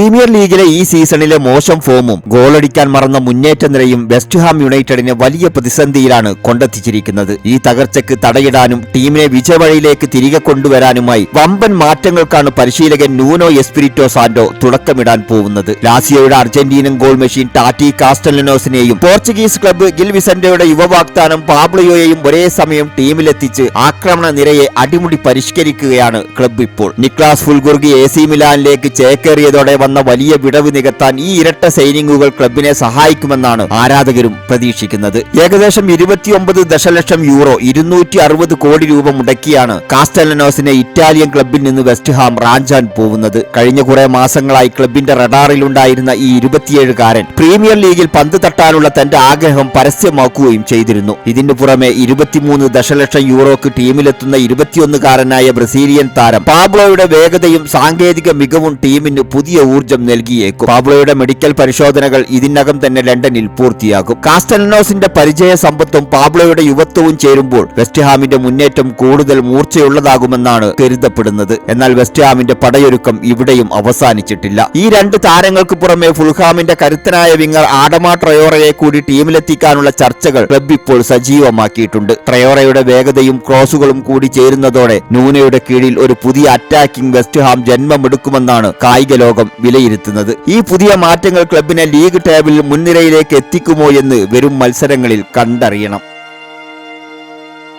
Premier ലീഗിലെ ഈ സീസണിലെ മോശം ഫോമും ഗോളടിക്കാൻ മറന്ന മുന്നേറ്റ നിരയും വെസ്റ്റ് ഹാം യുണൈറ്റഡിനെ വലിയ പ്രതിസന്ധിയിലാണ് കൊണ്ടെത്തിച്ചിരിക്കുന്നത്. ഈ തകർച്ചയ്ക്ക് തടയിടാനും ടീമിനെ വിജയവഴിയിലേക്ക് തിരികെ കൊണ്ടുവരാനുമായി വമ്പൻ മാറ്റങ്ങൾക്കാണ് പരിശീലകൻ നൂനോ എസ്പിരിറ്റോ സാന്റോ തുടക്കമിടാൻ പോകുന്നത്. ലാസിയോയുടെ അർജന്റീനൻ ഗോൾ മെഷീൻ ടാറ്റി കാസ്റ്റലിനോസിനെയും പോർച്ചുഗീസ് ക്ലബ്ബ് ഗിൽ വിസന്റയുടെ യുവവാഗ്ദാനം പാബ്ലോയെയും ഒരേ സമയം ടീമിലെത്തിച്ച് ആക്രമണ നിരയെ അടിമുടി പരിഷ്കരിക്കുകയാണ് ക്ലബ്ബ് ഇപ്പോൾ. നിക്ലാസ് ഫുൾഗുർഗി AC മിലാനിലേക്ക് ചേക്കേറിയതോടെ വന്ന വലിയ വിടവ് നികത്താൻ ഈ ഇരട്ട സൈനിങ്ങുകൾ ക്ലബിനെ സഹായിക്കുമെന്നാണ് ആരാധകരും പ്രതീക്ഷിക്കുന്നത്. ഏകദേശം 29 ദശലക്ഷം യൂറോ 260 കോടി രൂപ മുടക്കിയാണ് കാസ്റ്റലിനോസിനെ ഇറ്റാലിയൻ ക്ലബിൽ നിന്ന് വെസ്റ്റ് ഹാം റാഞ്ചാൻ പോകുന്നത്. കഴിഞ്ഞ കുറെ മാസങ്ങളായി ക്ലബിന്റെ റഡാറിലുണ്ടായിരുന്ന ഈ 27-കാരൻ പ്രീമിയർ ലീഗിൽ പന്ത് തട്ടാനുള്ള തന്റെ ആഗ്രഹം പരസ്യമാക്കുകയും ചെയ്തിരുന്നു. ഇതിനു പുറമെ 23 ദശലക്ഷം യൂറോക്ക് ടീമിലെത്തുന്ന 21-കാരനായ ബ്രസീലിയൻ താരം പാബ്ലോയുടെ വേഗതയും സാങ്കേതിക മികവും ടീമിന് പുതിയ ഊർജം നൽകിയേക്കും. പാബ്ലോയുടെ മെഡിക്കൽ പരിശോധനകൾ ഇതിനകം തന്നെ ലണ്ടനിൽ പൂർത്തിയാകും. കാസ്റ്റലിനോസിന്റെ പരിചയ സമ്പത്തും പാബ്ലോയുടെ യുവത്വവും ചേരുമ്പോൾ വെസ്റ്റ് ഹാമിന്റെ മുന്നേറ്റം കൂടുതൽ മൂർച്ചയുള്ളതാകുമെന്നാണ് കരുതപ്പെടുന്നത്. എന്നാൽ വെസ്റ്റ് ഹാമിന്റെ പടയൊരുക്കം ഇവിടെയും അവസാനിച്ചിട്ടില്ല. ഈ രണ്ട് താരങ്ങൾക്ക് പുറമെ ഫുൾഹാമിന്റെ കരുത്തനായ വിങ്ങർ ആഡമ ട്രയോറയെ കൂടി ടീമിലെത്തിക്കാനുള്ള ചർച്ചകൾ ക്ലബ് ഇപ്പോൾ സജീവമാക്കിയിട്ടുണ്ട്. ട്രയോറയുടെ വേഗതയും ക്രോസുകളും കൂടി ചേരുന്നതോടെ നൂനയുടെ കീഴിൽ ഒരു പുതിയ അറ്റാക്കിംഗ് വെസ്റ്റ് ഹാം ജന്മമെടുക്കുമെന്നാണ് കായിക ലോകം വിലയിരുത്തുന്നത്. ഈ പുതിയ മാറ്റങ്ങൾ ക്ലബിനെ ലീഗ് ടേബിളിൽ മുൻനിരയിലേക്ക് എത്തിക്കുമോ എന്ന് വരും മത്സരങ്ങളിൽ കണ്ടറിയണം.